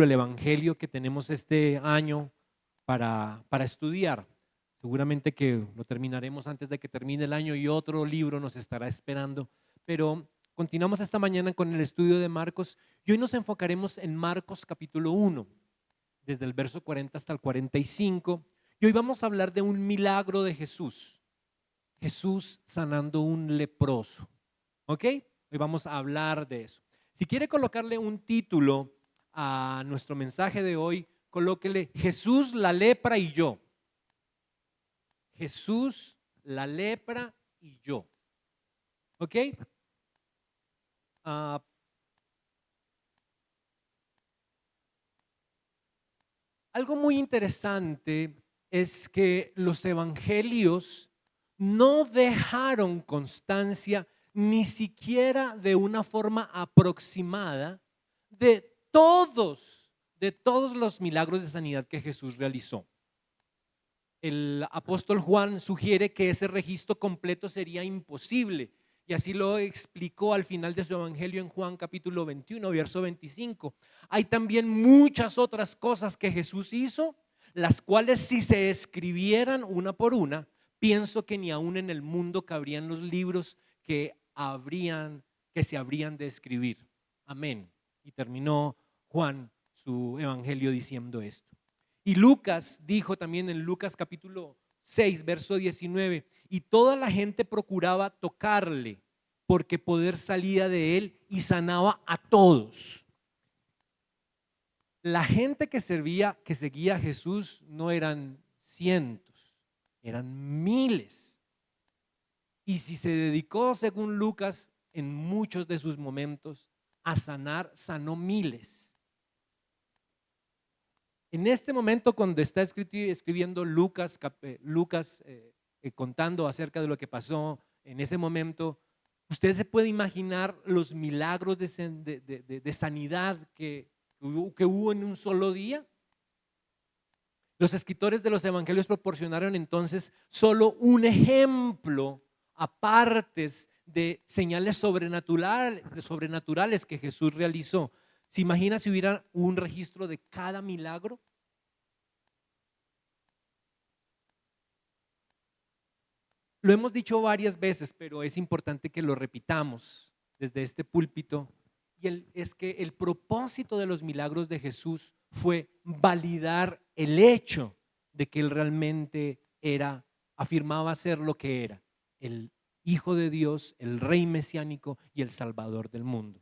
capítulo, el Evangelio que tenemos este año para estudiar. Seguramente que lo terminaremos antes de que termine el año y otro libro nos estará esperando. Pero continuamos esta mañana con el estudio de Marcos y hoy nos enfocaremos en Marcos capítulo 1, desde el verso 40 hasta el 45. Y hoy vamos a hablar de un milagro de Jesús. Jesús sanando un leproso. ¿Ok? Hoy vamos a hablar de eso. Si quiere colocarle un título a nuestro mensaje de hoy, colóquele Jesús, la lepra y yo. Jesús, la lepra y yo. ¿Ok? Ah, algo muy interesante es que los evangelios no dejaron constancia ni siquiera de una forma aproximada de todos los milagros de sanidad que Jesús realizó. El apóstol Juan sugiere que ese registro completo sería imposible y así lo explicó al final de su evangelio en Juan capítulo 21, verso 25. Hay también muchas otras cosas que Jesús hizo, las cuales si se escribieran una por una, pienso que ni aún en el mundo cabrían los libros que se habrían de escribir. Amén. Y terminó Juan su evangelio diciendo esto. Y Lucas dijo también en Lucas capítulo 6, verso 19, y toda la gente procuraba tocarle, porque poder salía de él y sanaba a todos. La gente que seguía a Jesús no eran cientos, eran miles. Y si se dedicó, según Lucas, en muchos de sus momentos a sanar, sanó miles. En este momento, cuando está escribiendo Lucas, contando acerca de lo que pasó en ese momento, usted se puede imaginar los milagros de sanidad que hubo en un solo día. Los escritores de los evangelios proporcionaron entonces solo un ejemplo a partes de señales sobrenaturales que Jesús realizó. ¿Se imagina si hubiera un registro de cada milagro? Lo hemos dicho varias veces, pero es importante que lo repitamos desde este púlpito. Es que el propósito de los milagros de Jesús fue validar el hecho de que Él realmente afirmaba ser lo que era, el Hijo de Dios, el Rey mesiánico y el Salvador del mundo.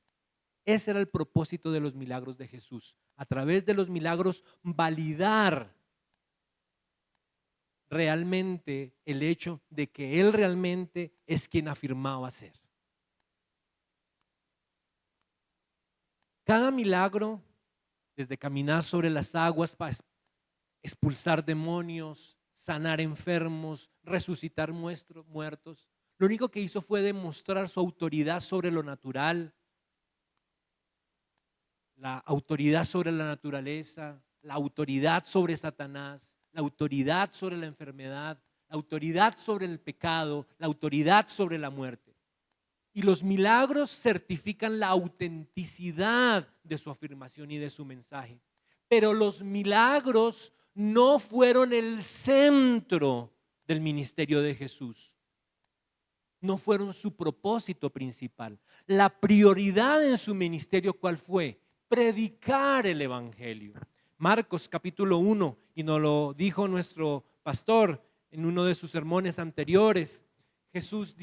Ese era el propósito de los milagros de Jesús. A través de los milagros validar realmente el hecho de que Él realmente es quien afirmaba ser. Cada milagro, desde caminar sobre las aguas para expulsar demonios, sanar enfermos, resucitar muertos, lo único que hizo fue demostrar su autoridad sobre lo natural, la autoridad sobre la naturaleza, la autoridad sobre Satanás, la autoridad sobre la enfermedad, la autoridad sobre el pecado, la autoridad sobre la muerte. Y los milagros certifican la autenticidad de su afirmación y de su mensaje. Pero los milagros no fueron el centro del ministerio de Jesús. No fueron su propósito principal. La prioridad en su ministerio, ¿cuál fue? Predicar el evangelio. Marcos capítulo 1, y nos lo dijo nuestro pastor en uno de sus sermones anteriores. Jesús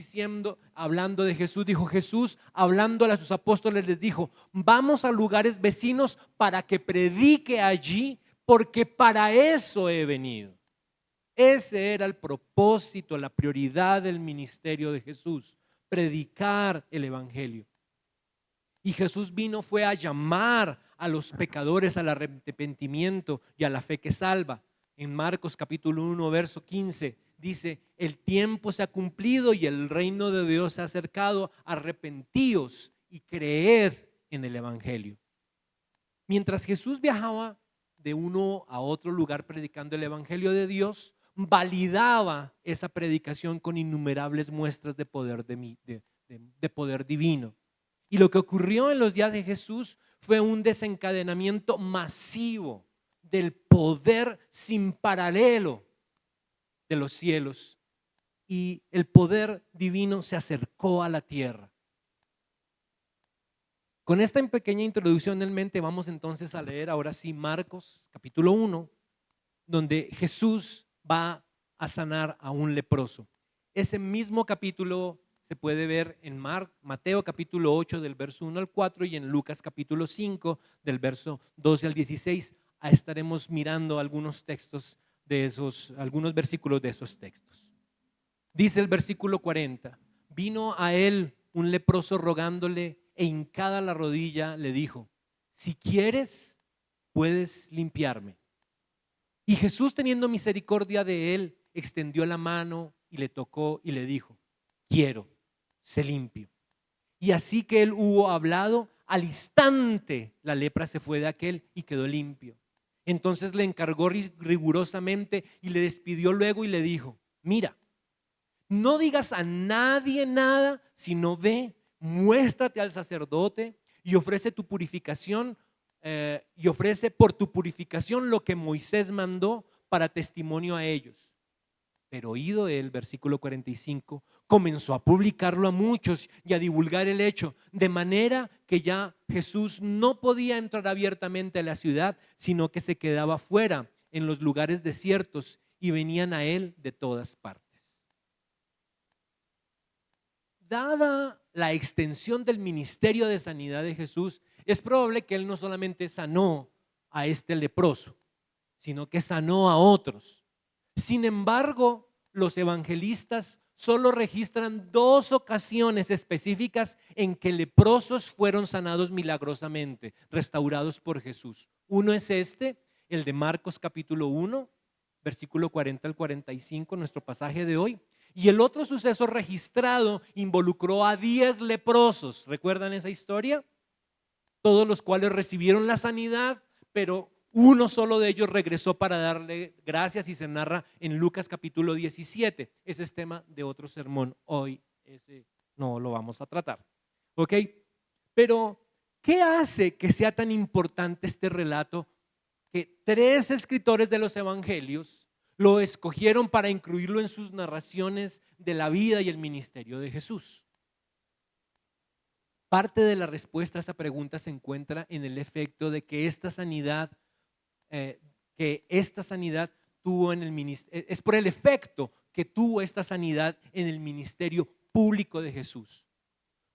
hablando de Jesús, dijo Jesús, hablándole a sus apóstoles, les dijo: vamos a lugares vecinos para que predique allí, porque para eso he venido. Ese era el propósito, la prioridad del ministerio de Jesús, predicar el evangelio. Y Jesús fue a llamar a los pecadores al arrepentimiento y a la fe que salva. En Marcos capítulo 1, verso 15, dice: el tiempo se ha cumplido y el reino de Dios se ha acercado, arrepentíos y creed en el evangelio. Mientras Jesús viajaba de uno a otro lugar predicando el evangelio de Dios, validaba esa predicación con innumerables muestras de poder divino. Y lo que ocurrió en los días de Jesús fue un desencadenamiento masivo del poder sin paralelo de los cielos. Y el poder divino se acercó a la tierra. Con esta pequeña introducción en mente, vamos entonces a leer ahora sí Marcos capítulo 1, donde Jesús va a sanar a un leproso. Ese mismo capítulo se puede ver en Mateo capítulo 8 del verso 1 al 4 y en Lucas capítulo 5 del verso 12 al 16. Ahí estaremos mirando algunos textos de esos, algunos versículos de esos textos. Dice el versículo 40, vino a él un leproso rogándole e hincada la rodilla le dijo, si quieres, puedes limpiarme. Y Jesús, teniendo misericordia de él, extendió la mano y le tocó y le dijo, quiero, sé limpio. Y así que él hubo hablado, al instante la lepra se fue de aquel y quedó limpio. Entonces le encargó rigurosamente y le despidió luego y le dijo, mira, no digas a nadie nada, sino ve, muéstrate al sacerdote y ofrece tu purificación y ofrece por tu purificación lo que Moisés mandó para testimonio a ellos. Pero oído él, versículo 45, comenzó a publicarlo a muchos y a divulgar el hecho, de manera que ya Jesús no podía entrar abiertamente a la ciudad, sino que se quedaba fuera en los lugares desiertos y venían a él de todas partes. Dada la extensión del ministerio de sanidad de Jesús, es probable que él no solamente sanó a este leproso, sino que sanó a otros. Sin embargo, los evangelistas solo registran 2 ocasiones específicas en que leprosos fueron sanados milagrosamente, restaurados por Jesús. Uno es el de Marcos capítulo 1, versículo 40 al 45, nuestro pasaje de hoy. Y el otro suceso registrado involucró a 10 leprosos. ¿Recuerdan esa historia? Todos los cuales recibieron la sanidad, pero uno solo de ellos regresó para darle gracias y se narra en Lucas capítulo 17. Ese es tema de otro sermón. Hoy ese no lo vamos a tratar. ¿Ok? Pero, ¿qué hace que sea tan importante este relato que 3 escritores de los evangelios lo escogieron para incluirlo en sus narraciones de la vida y el ministerio de Jesús? Parte de la respuesta a esa pregunta se encuentra en el efecto de que esta sanidad tuvo en el ministerio, es por el efecto que tuvo esta sanidad en el ministerio público de Jesús.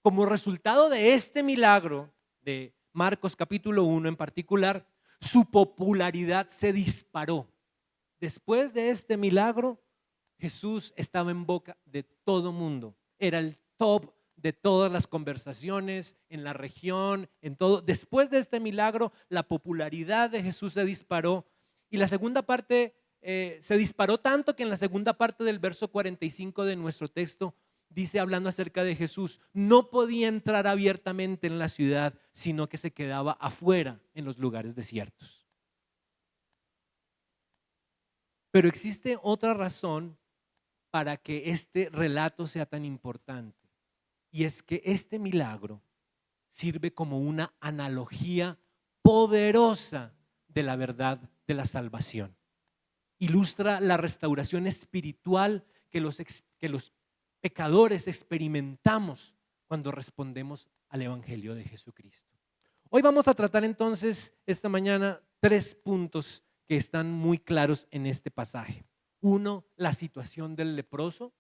Como resultado de este milagro de Marcos capítulo 1 en particular, su popularidad se disparó. Después de este milagro, Jesús estaba en boca de todo mundo. Era el top de todas las conversaciones en la región, en todo. Después de este milagro, la popularidad de Jesús se disparó. Y la segunda parte se disparó tanto que en la segunda parte del verso 45 de nuestro texto dice, hablando acerca de Jesús, no podía entrar abiertamente en la ciudad, sino que se quedaba afuera en los lugares desiertos. Pero existe otra razón para que este relato sea tan importante, y es que este milagro sirve como una analogía poderosa de la verdad de la salvación. Ilustra la restauración espiritual que los pecadores experimentamos cuando respondemos al Evangelio de Jesucristo. Hoy vamos a tratar entonces esta mañana 3 puntos que están muy claros en este pasaje. 1, la situación del leproso.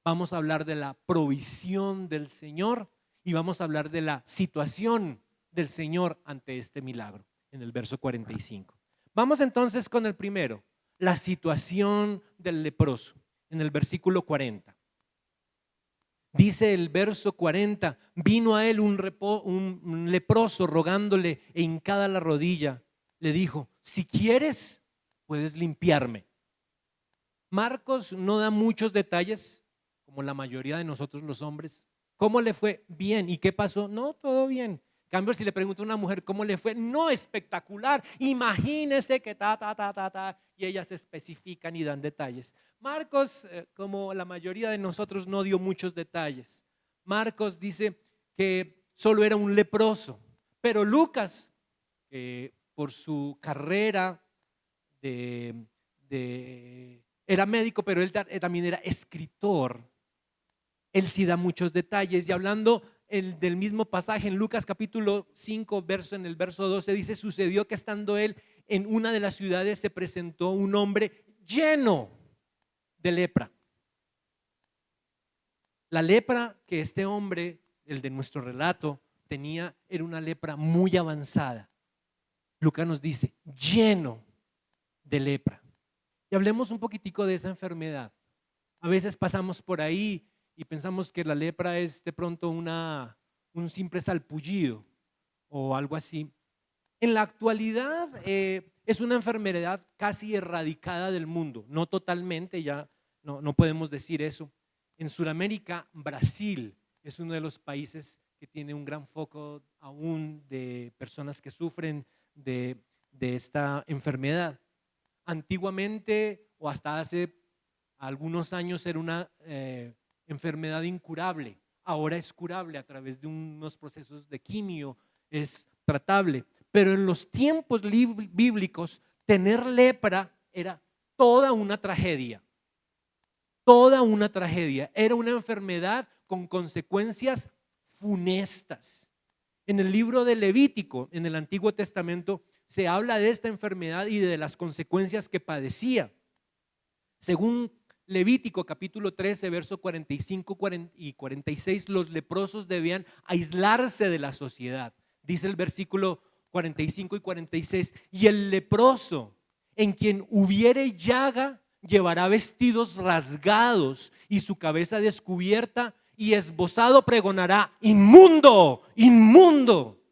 Vamos a hablar de la provisión del Señor y vamos a hablar de la situación del Señor ante este milagro en el verso 45. Vamos entonces con el primero, la situación del leproso en el versículo 40. Dice el verso 40, vino a él un leproso rogándole e hincada la rodilla, le dijo, si quieres, puedes limpiarme. Marcos no da muchos detalles, como la mayoría de nosotros los hombres. ¿Cómo le fue? Bien. ¿Y qué pasó? No, todo bien. En cambio, si le pregunto a una mujer cómo le fue, no, espectacular. Imagínese que y ellas especifican y dan detalles. Marcos, como la mayoría de nosotros, no dio muchos detalles. Marcos dice que solo era un leproso. Pero Lucas, por su carrera era médico, pero él también era escritor. Él sí da muchos detalles. Y hablando del mismo pasaje en Lucas capítulo 5, en el verso 12, dice: sucedió que estando él en una de las ciudades se presentó un hombre lleno de lepra. La lepra que este hombre, el de nuestro relato, tenía era una lepra muy avanzada. Lucas nos dice lleno de lepra. Y hablemos un poquitico de esa enfermedad. A veces pasamos por ahí y pensamos que la lepra es de pronto un simple salpullido o algo así. En la actualidad es una enfermedad casi erradicada del mundo, no totalmente, ya no podemos decir eso. En Sudamérica, Brasil es uno de los países que tiene un gran foco aún de personas que sufren de esta enfermedad. Antiguamente o hasta hace algunos años era una enfermedad incurable. Ahora es curable a través de unos procesos de quimio, es tratable. Pero en los tiempos bíblicos, tener lepra era toda una tragedia. Toda una tragedia. Era una enfermedad con consecuencias funestas. En el libro de Levítico, en el Antiguo Testamento, se habla de esta enfermedad y de las consecuencias que padecía. Según Levítico capítulo 13, verso 45 y 46, los leprosos debían aislarse de la sociedad. Dice el versículo 45 y 46: y el leproso en quien hubiere llaga llevará vestidos rasgados y su cabeza descubierta, y esbozado pregonará: inmundo, inmundo.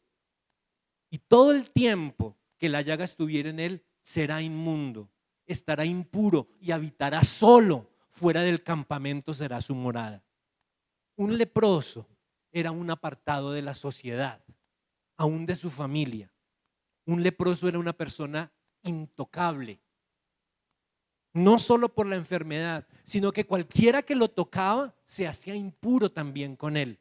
Y todo el tiempo que la llaga estuviera en él será inmundo, estará impuro y habitará solo, fuera del campamento será su morada. Un leproso era un apartado de la sociedad, aún de su familia. Un leproso era una persona intocable, no solo por la enfermedad, sino que cualquiera que lo tocaba se hacía impuro también con él.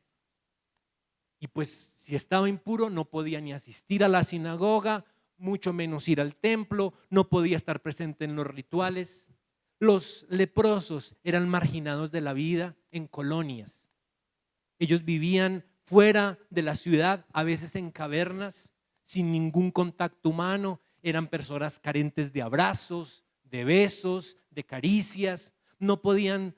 Y pues si estaba impuro no podía ni asistir a la sinagoga, mucho menos ir al templo, no podía estar presente en los rituales. Los leprosos eran marginados de la vida en colonias. Ellos vivían fuera de la ciudad, a veces en cavernas, sin ningún contacto humano. Eran personas carentes de abrazos, de besos, de caricias. No podían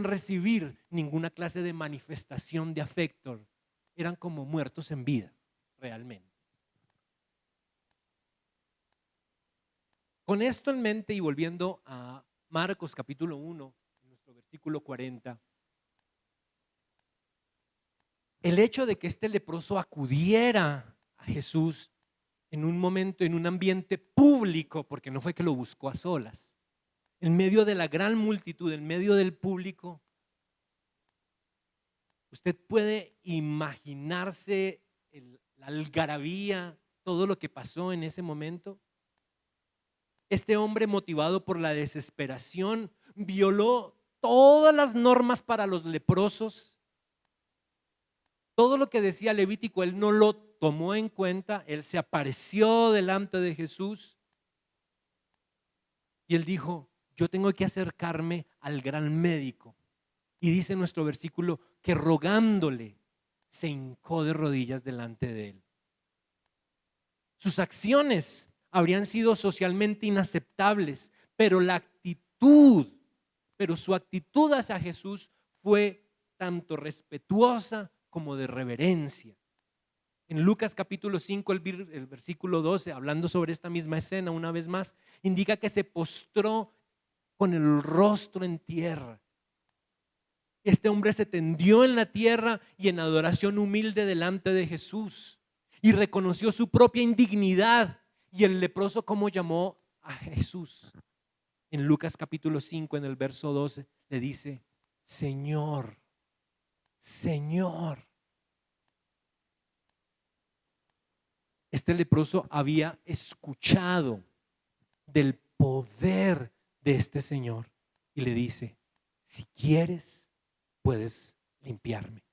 recibir ninguna clase de manifestación de afecto. Eran como muertos en vida, realmente. Con esto en mente y volviendo a Marcos capítulo 1, nuestro versículo 40, el hecho de que este leproso acudiera a Jesús en un momento, en un ambiente público, porque no fue que lo buscó a solas, en medio de la gran multitud, en medio del público, usted puede imaginarse la algarabía, todo lo que pasó en ese momento. Este hombre, motivado por la desesperación, violó todas las normas para los leprosos. Todo lo que decía Levítico, él no lo tomó en cuenta. Él se apareció delante de Jesús y él dijo: yo tengo que acercarme al gran médico. Y dice nuestro versículo que rogándole se hincó de rodillas delante de él. Sus acciones habrían sido socialmente inaceptables, pero su actitud hacia Jesús fue tanto respetuosa como de reverencia. En Lucas capítulo 5, el versículo 12, hablando sobre esta misma escena una vez más, indica que se postró con el rostro en tierra. Este hombre se tendió en la tierra y en adoración humilde delante de Jesús, y reconoció su propia indignidad. Y el leproso, ¿cómo llamó a Jesús? En Lucas capítulo 5, en el verso 12, le dice: Señor, Señor. Este leproso había escuchado del poder de este Señor y le dice: si quieres, puedes limpiarme.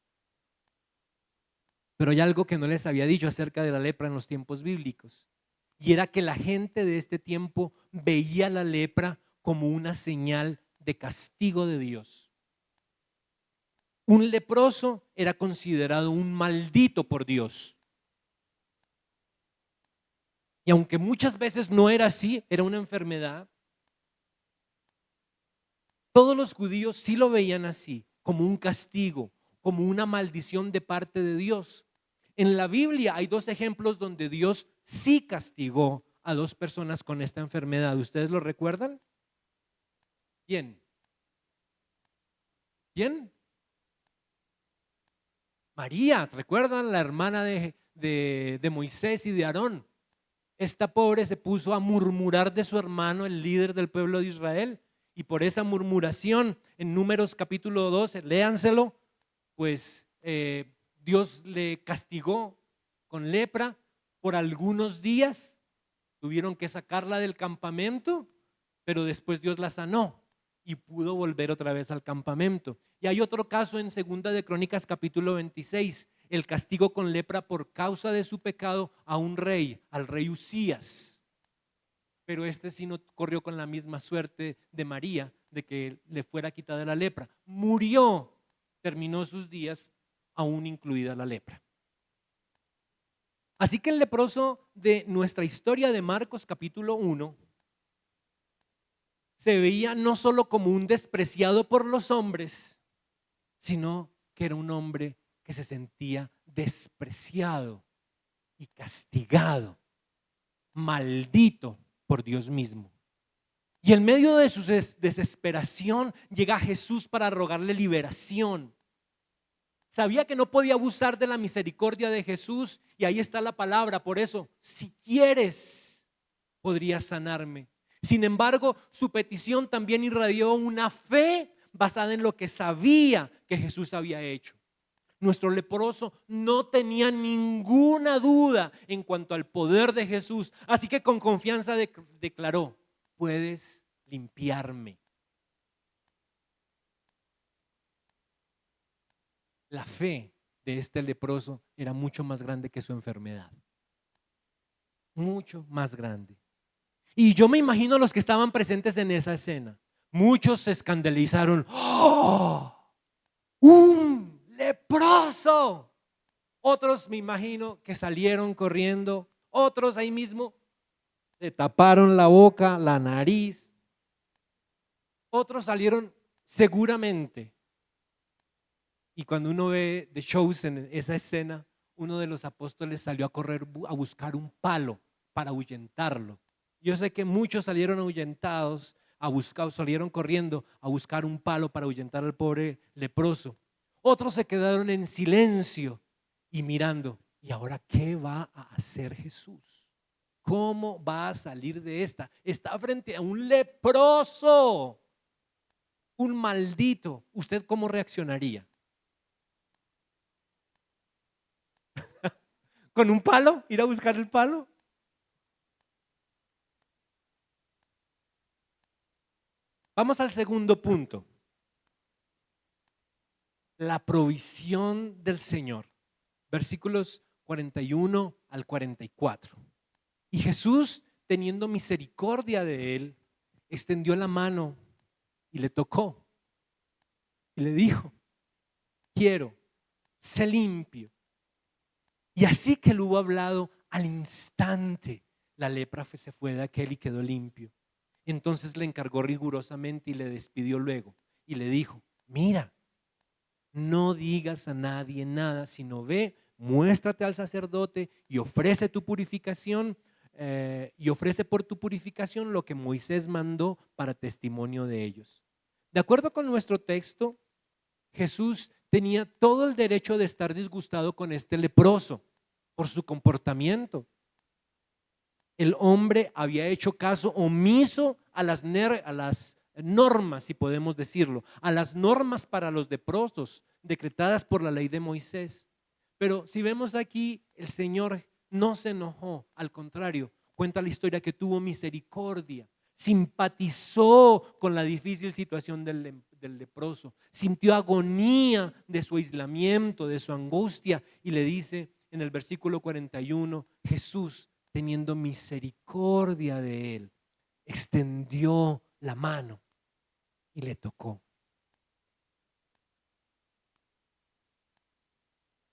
Pero hay algo que no les había dicho acerca de la lepra en los tiempos bíblicos. Y era que la gente de este tiempo veía la lepra como una señal de castigo de Dios. Un leproso era considerado un maldito por Dios. Y aunque muchas veces no era así, era una enfermedad, todos los judíos sí lo veían así, como un castigo, como una maldición de parte de Dios. En la Biblia hay dos ejemplos donde Dios sí castigó a dos personas con esta enfermedad. ¿Ustedes lo recuerdan? ¿Quién? ¿Quién? María, ¿recuerdan? La hermana de Moisés y de Aarón. Esta pobre se puso a murmurar de su hermano, el líder del pueblo de Israel. Y por esa murmuración, en Números capítulo 12, léanselo, pues Dios le castigó con lepra por algunos días. Tuvieron que sacarla del campamento, pero después Dios la sanó y pudo volver otra vez al campamento. Y hay otro caso en Segunda de Crónicas capítulo 26, el castigo con lepra por causa de su pecado a un rey, al rey Usías. Pero este sí no corrió con la misma suerte de María, de que le fuera quitada la lepra. Murió, terminó sus días, aún incluida la lepra. Así que el leproso de nuestra historia de Marcos capítulo 1 se veía no solo como un despreciado por los hombres, sino que era un hombre que se sentía despreciado y castigado, maldito por Dios mismo. Y en medio de su desesperación llega Jesús para rogarle liberación. Sabía que no podía abusar de la misericordia de Jesús, y ahí está la palabra. Por eso, si quieres, podrías sanarme. Sin embargo, su petición también irradió una fe basada en lo que sabía que Jesús había hecho. Nuestro leproso no tenía ninguna duda en cuanto al poder de Jesús, así que con confianza declaró: puedes limpiarme. La fe de este leproso era mucho más grande que su enfermedad, mucho más grande. Y yo me imagino a los que estaban presentes en esa escena. Muchos se escandalizaron. ¡Oh! ¡Un leproso! Otros me imagino que salieron corriendo. Otros ahí mismo se taparon la boca, la nariz. Otros salieron seguramente. Y cuando uno ve The Chosen, esa escena, uno de los apóstoles salió a correr a buscar un palo para ahuyentarlo. Yo sé que muchos salieron ahuyentados, salieron corriendo a buscar un palo para ahuyentar al pobre leproso. Otros se quedaron en silencio y mirando. ¿Y ahora qué va a hacer Jesús? ¿Cómo va a salir de esta? Está frente a un leproso, un maldito. ¿Usted cómo reaccionaría? ¿Con un palo? ¿Ir a buscar el palo? Vamos al segundo punto. La provisión del Señor. Versículos 41 al 44. Y Jesús, teniendo misericordia de él, extendió la mano y le tocó. Y le dijo: quiero, sé limpio. Y así que lo hubo hablado, al instante la lepra se fue de aquel y quedó limpio. Entonces le encargó rigurosamente y le despidió luego. Y le dijo: mira, no digas a nadie nada, sino ve, muéstrate al sacerdote y ofrece tu purificación, y ofrece por tu purificación lo que Moisés mandó para testimonio de ellos. De acuerdo con nuestro texto, Jesús tenía todo el derecho de estar disgustado con este leproso por su comportamiento. El hombre había hecho caso omiso a las normas, si podemos decirlo, a las normas para los leprosos decretadas por la ley de Moisés. Pero si vemos aquí, el Señor no se enojó, al contrario, cuenta la historia que tuvo misericordia, simpatizó con la difícil situación del del leproso, sintió agonía de su aislamiento, de su angustia, y le dice en el versículo 41, Jesús, teniendo misericordia de él, extendió la mano y le tocó.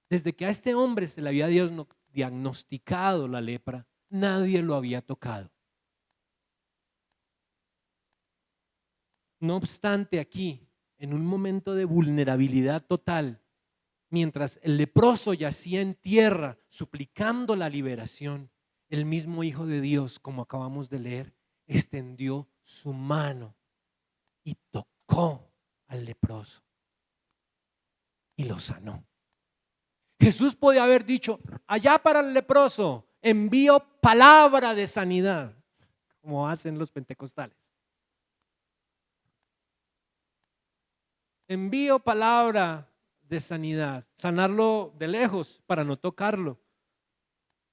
Desde que a este hombre se le había diagnosticado la lepra, nadie lo había tocado. No obstante, aquí, en un momento de vulnerabilidad total, mientras el leproso yacía en tierra suplicando la liberación, el mismo Hijo de Dios, como acabamos de leer, extendió su mano y tocó al leproso y lo sanó. Jesús podía haber dicho: allá para el leproso envío palabra de sanidad, como hacen los pentecostales. Envío palabra de sanidad, sanarlo de lejos para no tocarlo.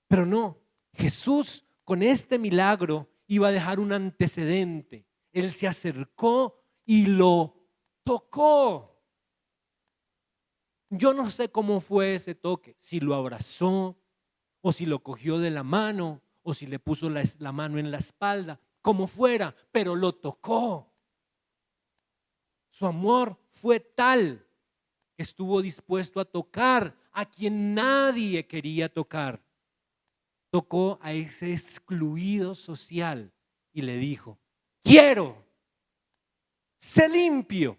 Pero no, Jesús con este milagro iba a dejar un antecedente. Él se acercó y lo tocó. Yo no sé cómo fue ese toque, si lo abrazó o si lo cogió de la mano o si le puso la mano en la espalda, como fuera, pero lo tocó. Su amor fue tal que estuvo dispuesto a tocar a quien nadie quería tocar. Tocó a ese excluido social y le dijo: quiero, sé limpio.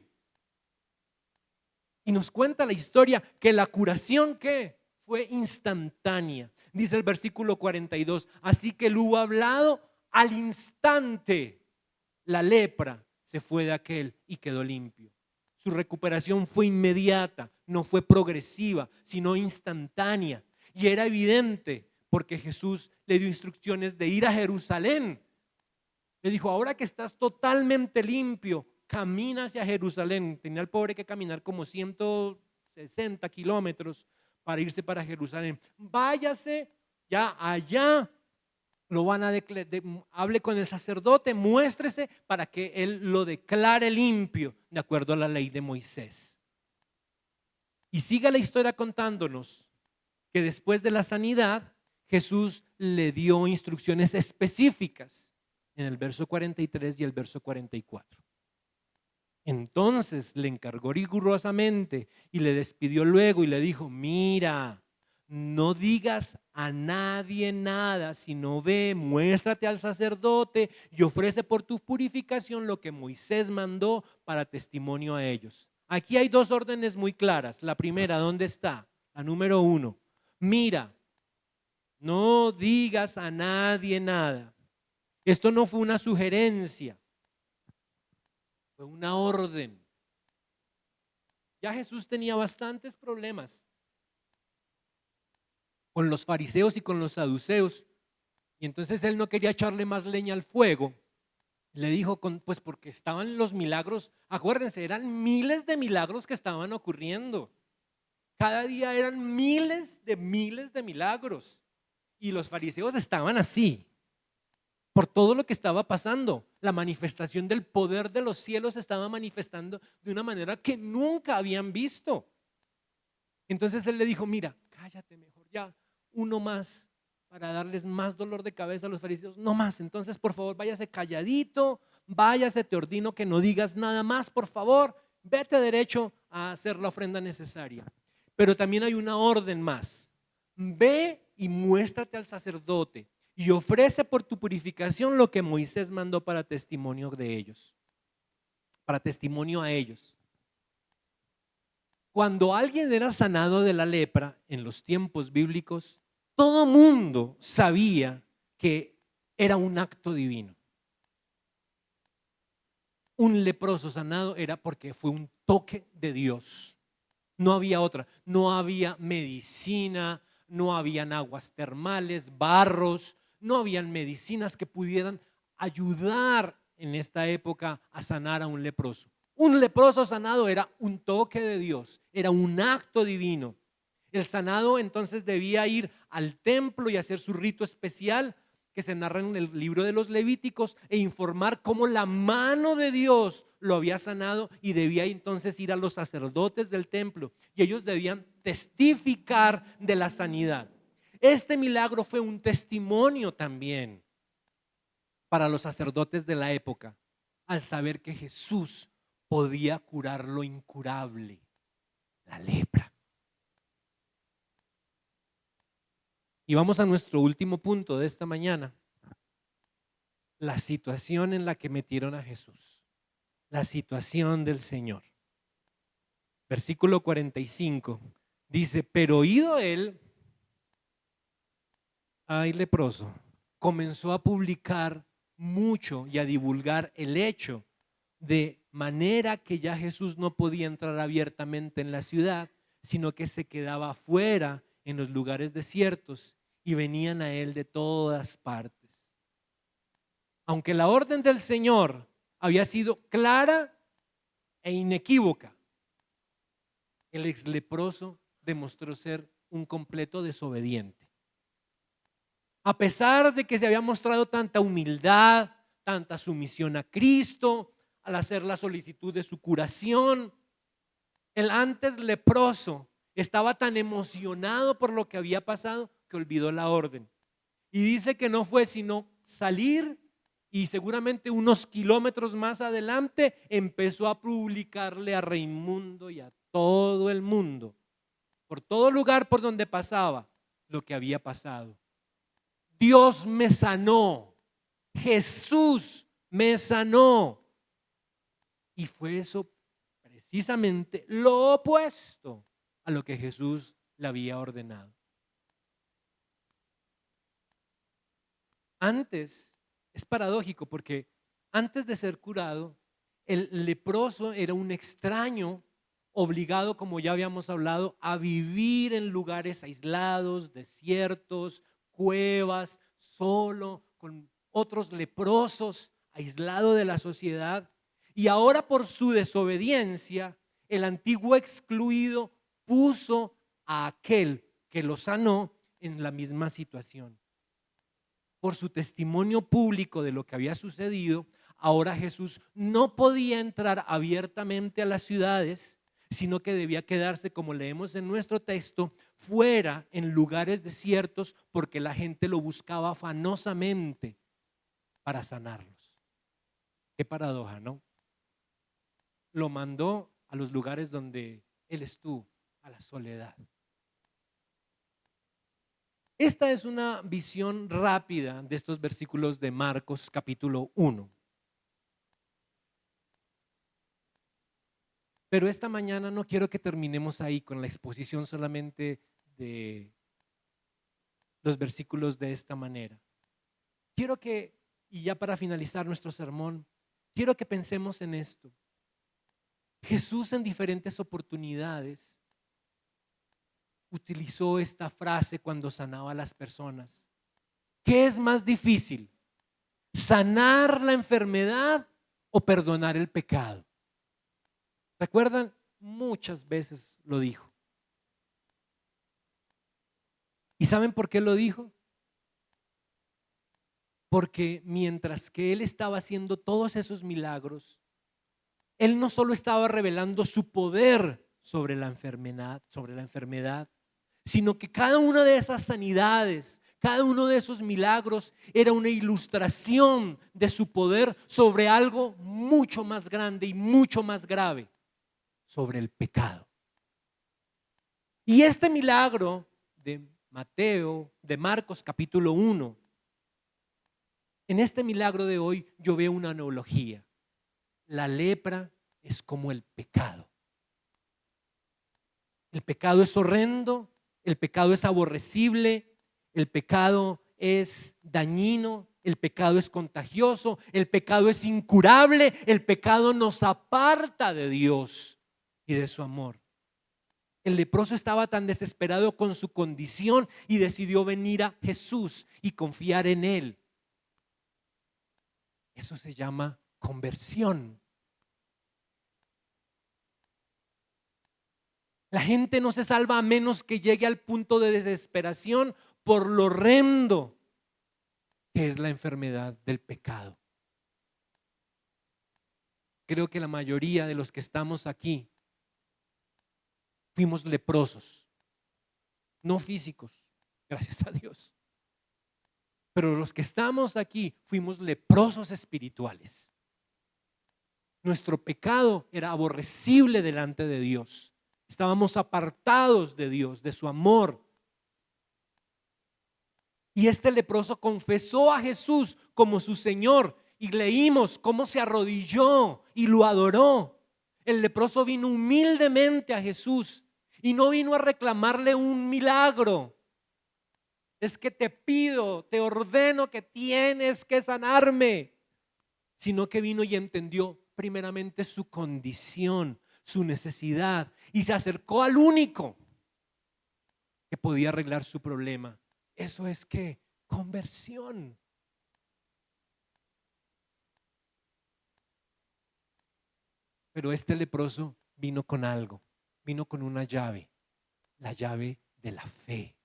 Y nos cuenta la historia que la curación ¿qué? Fue instantánea. Dice el versículo 42, así que él hubo hablado, al instante la lepra se fue de aquel y quedó limpio. Su recuperación fue inmediata, no fue progresiva, sino instantánea. Y era evidente porque Jesús le dio instrucciones de ir a Jerusalén. Le dijo: ahora que estás totalmente limpio, camina hacia Jerusalén. Tenía el pobre que caminar como 160 kilómetros para irse para Jerusalén. Váyase ya allá. Lo van a hable con el sacerdote, muéstrese para que él lo declare limpio de acuerdo a la ley de Moisés. Y sigue la historia contándonos que después de la sanidad Jesús le dio instrucciones específicas en el verso 43 y el verso 44. Entonces le encargó rigurosamente y le despidió luego y le dijo: mira, no digas a nadie nada, sino ve, muéstrate al sacerdote y ofrece por tu purificación lo que Moisés mandó para testimonio a ellos. Aquí hay dos órdenes muy claras. La primera, ¿dónde está? La número 1, mira, no digas a nadie nada. Esto no fue una sugerencia, fue una orden. Ya Jesús tenía bastantes problemas con los fariseos y con los saduceos, y entonces él no quería echarle más leña al fuego. Le dijo: pues porque estaban los milagros, acuérdense, eran miles de milagros que estaban ocurriendo. Cada día eran miles de milagros, y los fariseos estaban así por todo lo que estaba pasando. La manifestación del poder de los cielos se estaba manifestando de una manera que nunca habían visto. Entonces él le dijo: mira, cállate mejor, ya uno más, para darles más dolor de cabeza a los fariseos, no más. Entonces por favor váyase calladito, váyase, te ordino que no digas nada más, por favor, vete derecho a hacer la ofrenda necesaria. Pero también hay una orden más: ve y muéstrate al sacerdote y ofrece por tu purificación lo que Moisés mandó para testimonio de ellos, para testimonio a ellos. Cuando alguien era sanado de la lepra en los tiempos bíblicos, todo mundo sabía que era un acto divino. Un leproso sanado era porque fue un toque de Dios. No había otra, no había medicina, no habían aguas termales, barros, no habían medicinas que pudieran ayudar en esta época a sanar a un leproso. Un leproso sanado era un toque de Dios, era un acto divino. El sanado entonces debía ir al templo y hacer su rito especial que se narran en el libro de los Levíticos e informar cómo la mano de Dios lo había sanado, y debía entonces ir a los sacerdotes del templo y ellos debían testificar de la sanidad. Este milagro fue un testimonio también para los sacerdotes de la época, al saber que Jesús podía curar lo incurable, la lepra. Y vamos a nuestro último punto de esta mañana: la situación en la que metieron a Jesús, la situación del Señor. Versículo 45 dice: pero oído él, ay leproso, comenzó a publicar mucho y a divulgar el hecho, de manera que ya Jesús no podía entrar abiertamente en la ciudad, sino que se quedaba afuera en los lugares desiertos, y venían a él de todas partes. Aunque la orden del Señor había sido clara e inequívoca, el ex leproso demostró ser un completo desobediente. A pesar de que se había mostrado tanta humildad, tanta sumisión a Cristo al hacer la solicitud de su curación, el antes leproso estaba tan emocionado por lo que había pasado que olvidó la orden. Y dice que no fue sino salir, y seguramente unos kilómetros más adelante empezó a publicarle a Raimundo y a todo el mundo, por todo lugar por donde pasaba, lo que había pasado. Dios me sanó, Jesús me sanó. Y fue eso precisamente lo opuesto a lo que Jesús le había ordenado. Antes, es paradójico porque antes de ser curado, el leproso era un extraño obligado, como ya habíamos hablado, a vivir en lugares aislados, desiertos, cuevas, solo, con otros leprosos, aislado de la sociedad. Y ahora, por su desobediencia, el antiguo excluido puso a aquel que lo sanó en la misma situación. Por su testimonio público de lo que había sucedido, ahora Jesús no podía entrar abiertamente a las ciudades, sino que debía quedarse, como leemos en nuestro texto, fuera en lugares desiertos, porque la gente lo buscaba afanosamente para sanarlos. Qué paradoja, ¿no? Lo mandó a los lugares donde él estuvo, a la soledad. Esta es una visión rápida de estos versículos de Marcos capítulo 1. Pero esta mañana no quiero que terminemos ahí con la exposición solamente de los versículos de esta manera. Quiero que, y ya para finalizar nuestro sermón, quiero que pensemos en esto. Jesús en diferentes oportunidades utilizó esta frase cuando sanaba a las personas. ¿Qué es más difícil? ¿Sanar la enfermedad o perdonar el pecado? ¿Recuerdan? Muchas veces lo dijo. ¿Y saben por qué lo dijo? Porque mientras que él estaba haciendo todos esos milagros, él no solo estaba revelando su poder sobre la enfermedad, sino que cada una de esas sanidades, cada uno de esos milagros era una ilustración de su poder sobre algo mucho más grande y mucho más grave, sobre el pecado. Y este milagro de Marcos capítulo 1, en este milagro de hoy yo veo una analogía. La lepra es como el pecado. El pecado es horrendo, el pecado es aborrecible, el pecado es dañino, el pecado es contagioso, el pecado es incurable, el pecado nos aparta de Dios y de su amor. El leproso estaba tan desesperado con su condición y decidió venir a Jesús y confiar en Él. Eso se llama conversión. La gente no se salva a menos que llegue al punto de desesperación por lo horrendo que es la enfermedad del pecado. Creo que la mayoría de los que estamos aquí fuimos leprosos, no físicos, gracias a Dios. Pero los que estamos aquí fuimos leprosos espirituales. Nuestro pecado era aborrecible delante de Dios. Estábamos apartados de Dios, de su amor. Y este leproso confesó a Jesús como su Señor y leímos cómo se arrodilló y lo adoró. El leproso vino humildemente a Jesús y no vino a reclamarle un milagro. Es que te pido, te ordeno que tienes que sanarme, sino que vino y entendió primeramente su condición, su necesidad, y se acercó al único que podía arreglar su problema. Eso es que conversión. Pero este leproso vino con algo, vino con una llave, la llave de la fe.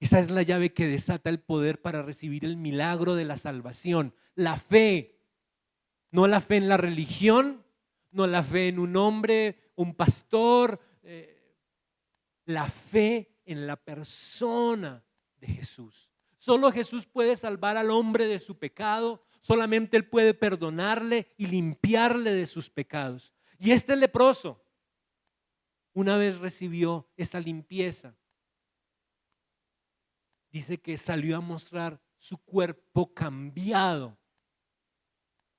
Esa es la llave que desata el poder para recibir el milagro de la salvación. La fe, no la fe en la religión, no la fe en un hombre, un pastor, la fe en la persona de Jesús. Solo Jesús puede salvar al hombre de su pecado, solamente Él puede perdonarle y limpiarle de sus pecados. Y este leproso, una vez recibió esa limpieza, dice que salió a mostrar su cuerpo cambiado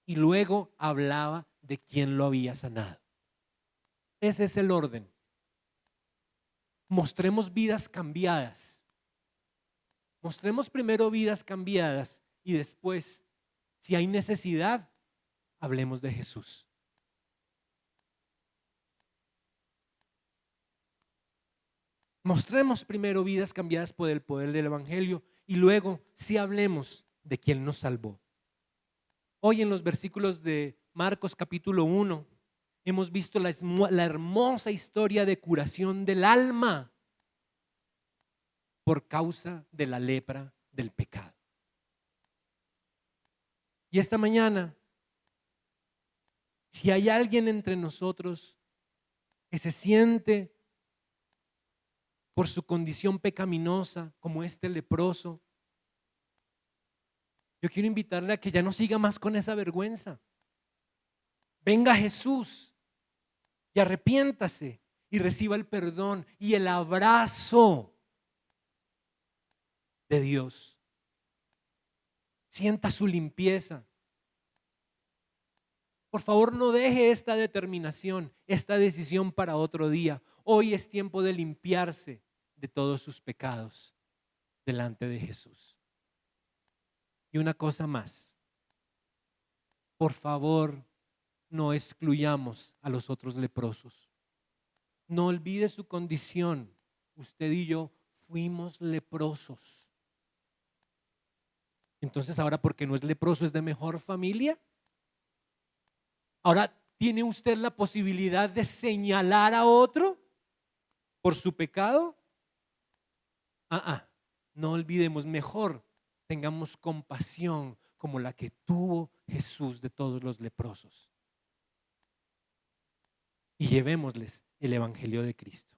y luego hablaba de quién lo había sanado. Ese es el orden. Mostremos vidas cambiadas. Mostremos primero vidas cambiadas y después, si hay necesidad, hablemos de Jesús. Mostremos primero vidas cambiadas por el poder del Evangelio y luego sí hablemos de quién nos salvó. Hoy en los versículos de Marcos capítulo 1 hemos visto la hermosa historia de curación del alma por causa de la lepra del pecado. Y esta mañana, si hay alguien entre nosotros que se siente por su condición pecaminosa como este leproso, yo quiero invitarle a que ya no siga más con esa vergüenza. Venga a Jesús y arrepiéntase y reciba el perdón y el abrazo de Dios. Sienta su limpieza. Por favor, no deje esta determinación, esta decisión para otro día. Hoy es tiempo de limpiarse de todos sus pecados delante de Jesús. Y una cosa más, por favor, no excluyamos a los otros leprosos. No olvide su condición. Usted y yo fuimos leprosos. Entonces ahora, porque no es leproso, es de mejor familia. Ahora tiene usted la posibilidad de señalar a otro por su pecado. No olvidemos, mejor tengamos compasión como la que tuvo Jesús de todos los leprosos. Y llevémosles el Evangelio de Cristo.